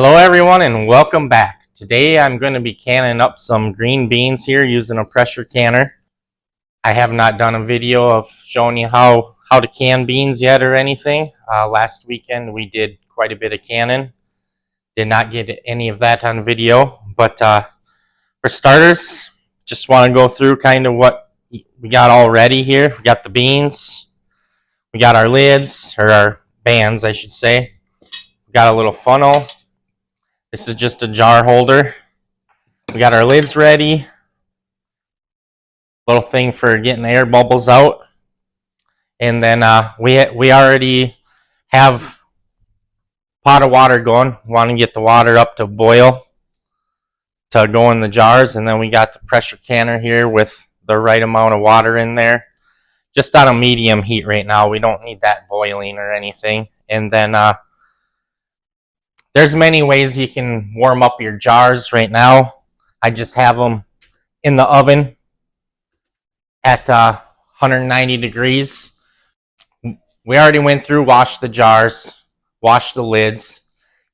Hello everyone and welcome back. Today I'm going to be canning up some green beans here using a pressure canner. I have not done a video of showing you how to can beans yet or anything. Last weekend we did quite a bit of canning. Did not get any of that on video, but for starters, just want to go through kind of what we got all ready here. We got the beans, we got our lids, or our bands I should say. We got a little funnel. This is just a jar holder. We got our lids ready. Little thing for getting air bubbles out. And then we already have a pot of water going. Want to get the water up to boil to go in the jars. And then we got the pressure canner here with the right amount of water in there. Just on a medium heat right now. We don't need that boiling or anything. And then there's many ways you can warm up your jars right now. I just have them in the oven at 190 degrees. We already went through, washed the jars, washed the lids.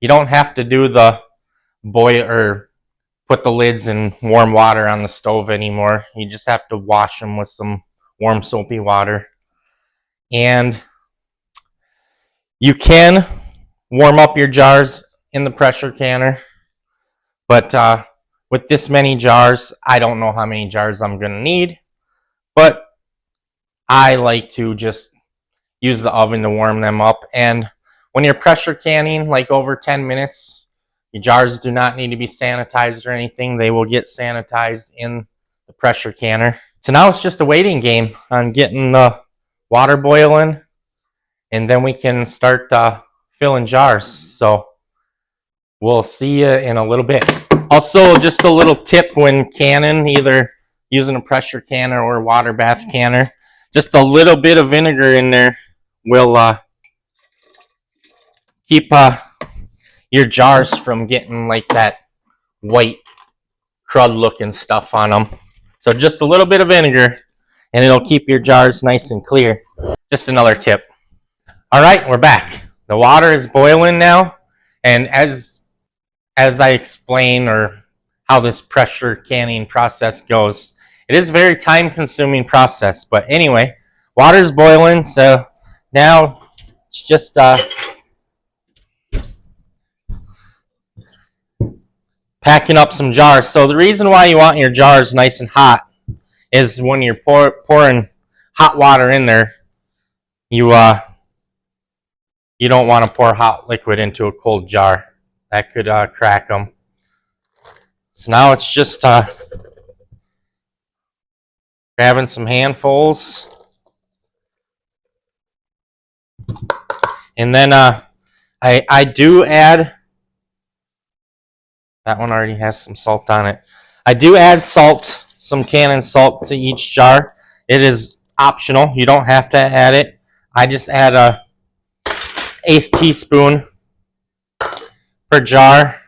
You don't have to do the boil or put the lids in warm water on the stove anymore. You just have to wash them with some warm soapy water. And you can warm up your jars in the pressure canner, but with this many jars, I don't know how many jars I'm going to need, but I like to just use the oven to warm them up. And when you're pressure canning like over 10 minutes, your jars do not need to be sanitized or anything. They will get sanitized in the pressure canner. So now it's just a waiting game on getting the water boiling, and then we can start filling jars. So we'll see you in a little bit. Also, just a little tip when canning, either using a pressure canner or a water bath canner, just a little bit of vinegar in there will keep your jars from getting like that white crud looking stuff on them. So just a little bit of vinegar and it'll keep your jars nice and clear. Just another tip. All right, we're back. The water is boiling now, and as I explain or how this pressure canning process goes, it is a very time consuming process, but anyway, water's boiling, so now it's just packing up some jars. So the reason why you want your jars nice and hot is when you're pouring hot water in there, you don't want to pour hot liquid into a cold jar. That could crack them. So now it's just grabbing some handfuls. And then I do add, that one already has some salt on it. I do add salt, some canning salt to each jar. It is optional. You don't have to add it. I just add a 1/8 teaspoon per jar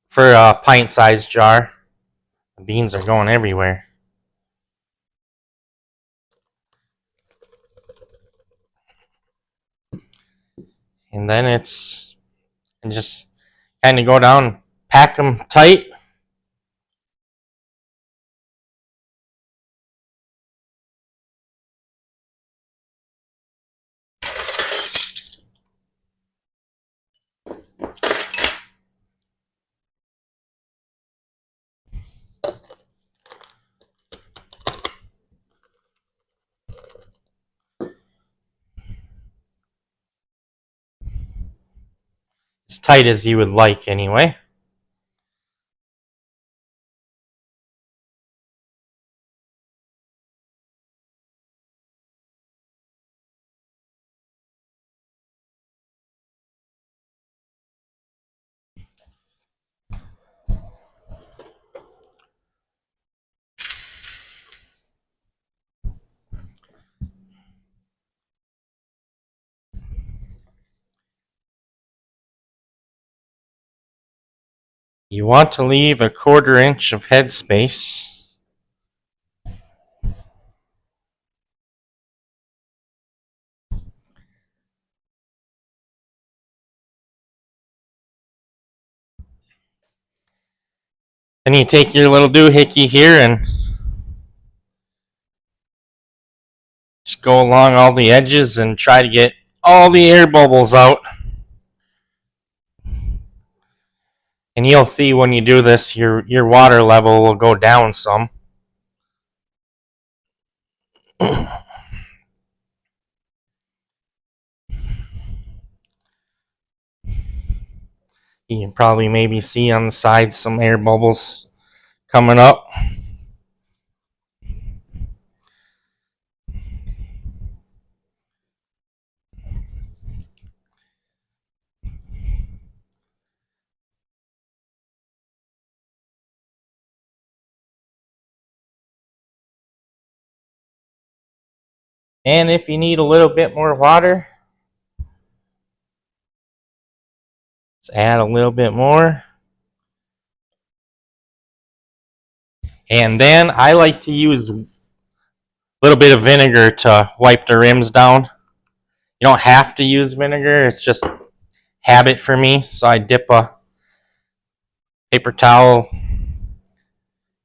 for a pint-sized jar. The beans are going everywhere. And then and just kind of go down, pack them tight. As tight as you would like anyway. You want to leave 1/4 inch of headspace. Then you take your little doohickey here and just go along all the edges and try to get all the air bubbles out. And you'll see when you do this, your water level will go down some. You can probably maybe see on the sides some air bubbles coming up. And if you need a little bit more water, just add a little bit more. And then I like to use a little bit of vinegar to wipe the rims down. You don't have to use vinegar, it's just habit for me. So I dip a paper towel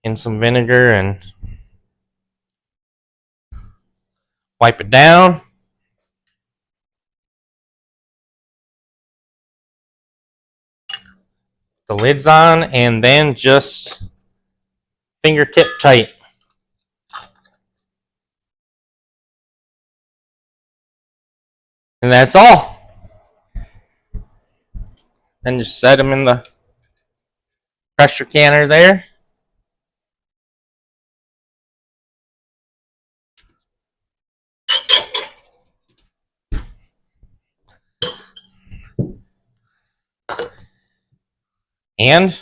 in some vinegar and wipe it down. The lid's on, and then just fingertip tight. And that's all. Then just set them in the pressure canner there. And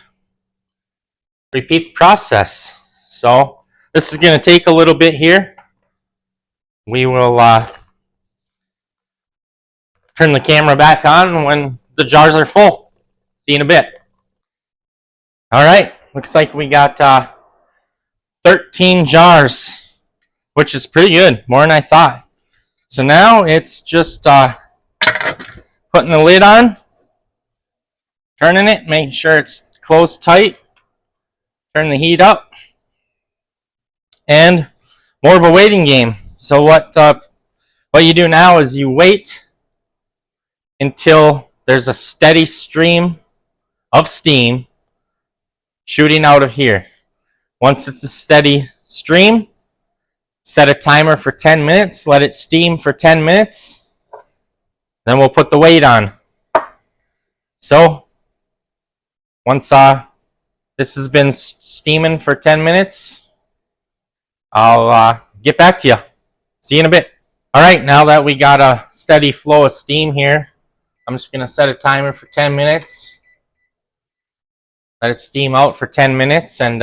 repeat the process. So this is going to take a little bit here. We will turn the camera back on when the jars are full. See you in a bit. All right, looks like we got 13 jars, which is pretty good, more than I thought. So now it's just putting the lid on, turning it, making sure it's closed tight, turn the heat up, and more of a waiting game. So what you do now is you wait until there's a steady stream of steam shooting out of here. Once it's a steady stream, set a timer for 10 minutes, let it steam for 10 minutes, then we'll put the weight on. So once this has been steaming for 10 minutes, I'll get back to you. See you in a bit. All right, now that we got a steady flow of steam here, I'm just going to set a timer for 10 minutes. Let it steam out for 10 minutes. And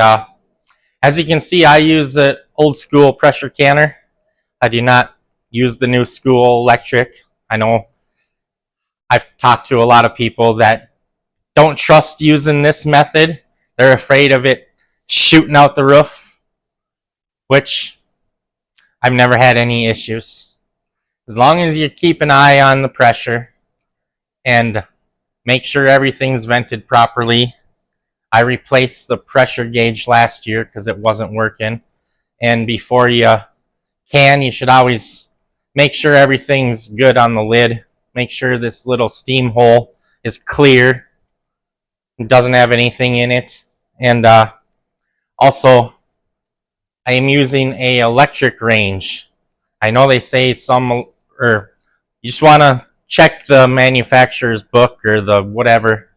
as you can see, I use an old school pressure canner. I do not use the new school electric. I know I've talked to a lot of people that don't trust using this method. They're afraid of it shooting out the roof, which I've never had any issues. As long as you keep an eye on the pressure and make sure everything's vented properly. I replaced the pressure gauge last year because it wasn't working. And before you you should always make sure everything's good on the lid. Make sure this little steam hole is clear. It doesn't have anything in it. And also, I am using a electric range. I know they say you just want to check the manufacturer's book or the whatever.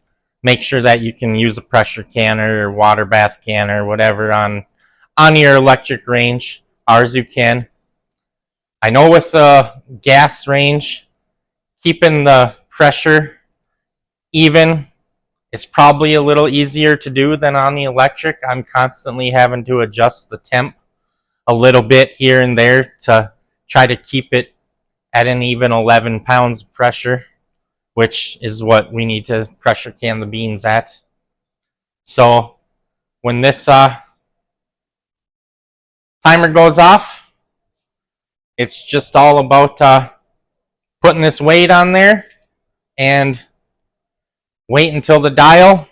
Make sure that you can use a pressure canner or water bath canner or whatever on your electric range. Ours you can. I know with the gas range, keeping the pressure even is probably a little easier to do than on the electric. I'm constantly having to adjust the temp a little bit here and there to try to keep it at an even 11 pounds of pressure, which is what we need to pressure can the beans at. So when this timer goes off, it's just all about putting this weight on there and wait until the dial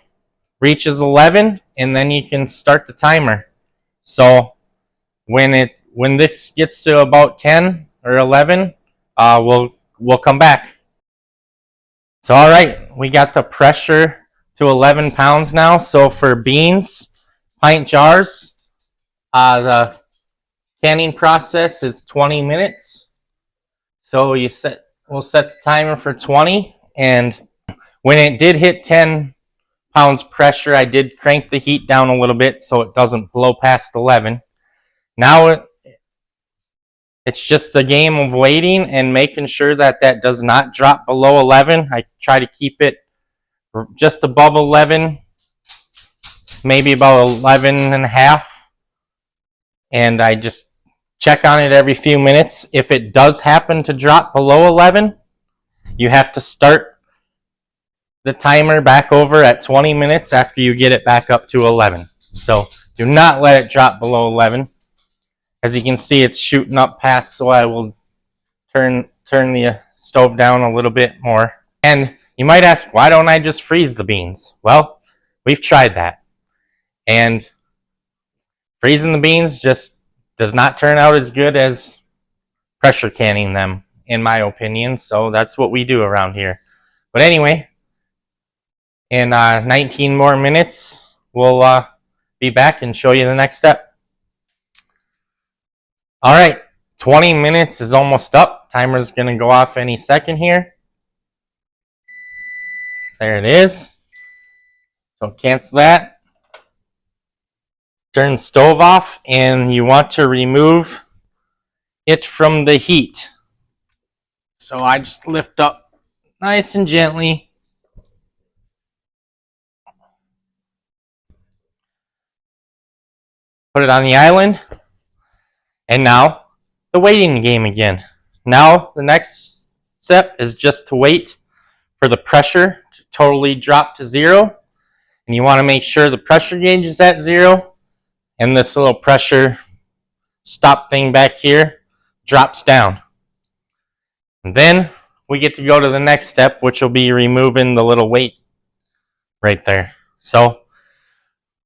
reaches 11, and then you can start the timer. So when this gets to about 10 or 11, we'll come back. So all right, we got the pressure to 11 pounds now. So for beans, pint jars, the canning process is 20 minutes. So we'll set the timer for 20, and when it did hit 10 pounds pressure, I did crank the heat down a little bit so it doesn't blow past 11. Now it's just a game of waiting and making sure that that does not drop below 11. I try to keep it just above 11, maybe about 11 and a half. And I just check on it every few minutes. If it does happen to drop below 11, you have to start the timer back over at 20 minutes after you get it back up to 11. So do not let it drop below 11. As you can see, it's shooting up past, so I will turn the stove down a little bit more. And you might ask, why don't I just freeze the beans? Well, we've tried that. And freezing the beans just does not turn out as good as pressure canning them, in my opinion. So that's what we do around here. But anyway, in 19 more minutes, we'll be back and show you the next step. All right, 20 minutes is almost up. Timer's going to go off any second here. There it is. So cancel that. Turn the stove off, and you want to remove it from the heat. So I just lift up nice and gently. Put it on the island. And now, the waiting game again. Now, the next step is just to wait for the pressure to totally drop to 0. And you want to make sure the pressure gauge is at 0. And this little pressure stop thing back here drops down. And then we get to go to the next step, which will be removing the little weight right there. So,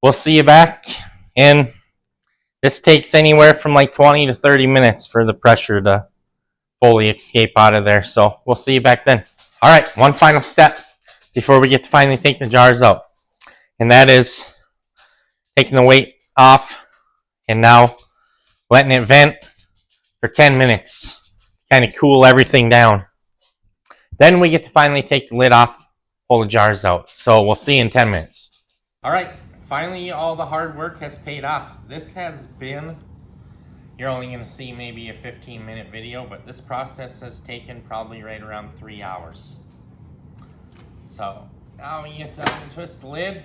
we'll see you back in. This takes anywhere from like 20 to 30 minutes for the pressure to fully escape out of there. So we'll see you back then. All right, one final step before we get to finally take the jars out. And that is taking the weight off and now letting it vent for 10 minutes. Kind of cool everything down. Then we get to finally take the lid off, pull the jars out. So we'll see you in 10 minutes. All right. Finally, all the hard work has paid off. This has been, you're only going to see maybe a 15-minute video, but this process has taken probably right around 3 hours. So now we get to twist the lid.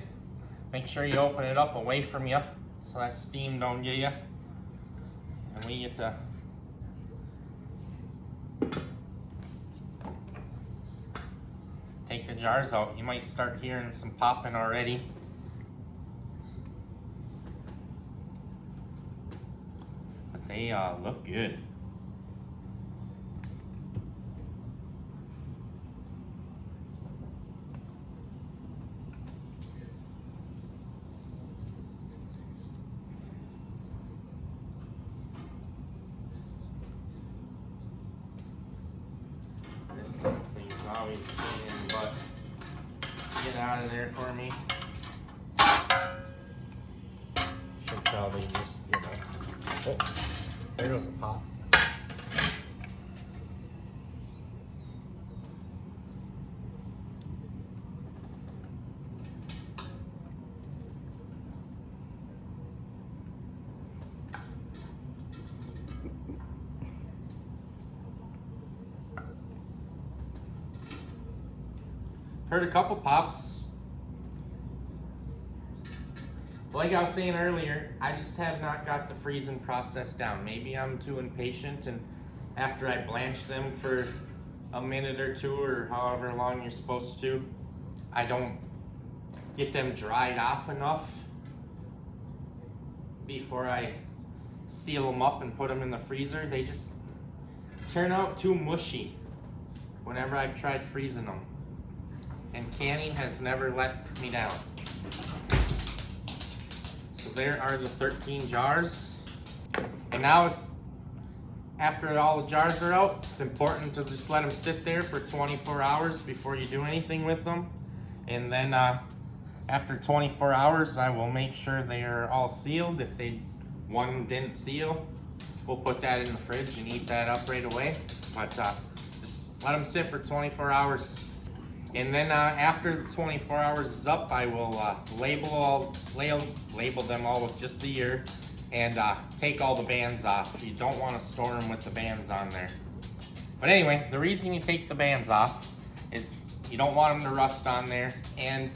Make sure you open it up away from you so that steam don't get you. And we get to take the jars out. You might start hearing some popping already. They look good. This thing's always in, but get out of there for me. Should probably just get a. Oh. There goes a pop. Heard a couple pops. Like I was saying earlier, I just have not got the freezing process down. Maybe I'm too impatient, and after I blanch them for a minute or two or however long you're supposed to, I don't get them dried off enough before I seal them up and put them in the freezer. They just turn out too mushy whenever I've tried freezing them. And canning has never let me down. there are the 13 jars. And now after all the jars are out, it's important to just let them sit there for 24 hours before you do anything with them. And then after 24 hours, I will make sure they are all sealed. If one didn't seal, we'll put that in the fridge and eat that up right away. But just let them sit for 24 hours. And then after the 24 hours is up, I will label them all with just the year and take all the bands off. You don't want to store them with the bands on there. But anyway, the reason you take the bands off is you don't want them to rust on there, and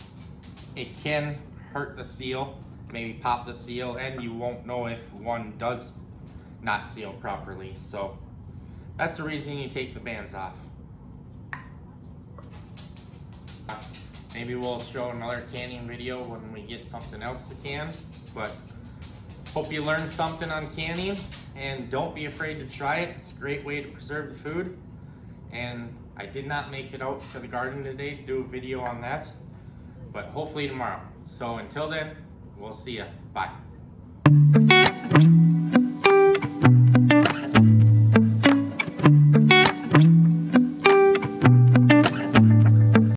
it can hurt the seal, maybe pop the seal, and you won't know if one does not seal properly. So that's the reason you take the bands off. Maybe we'll show another canning video when we get something else to can, but hope you learned something on canning, and don't be afraid to try it. It's a great way to preserve the food. And I did not make it out to the garden today to do a video on that, but hopefully tomorrow. So until then, we'll see ya. Bye.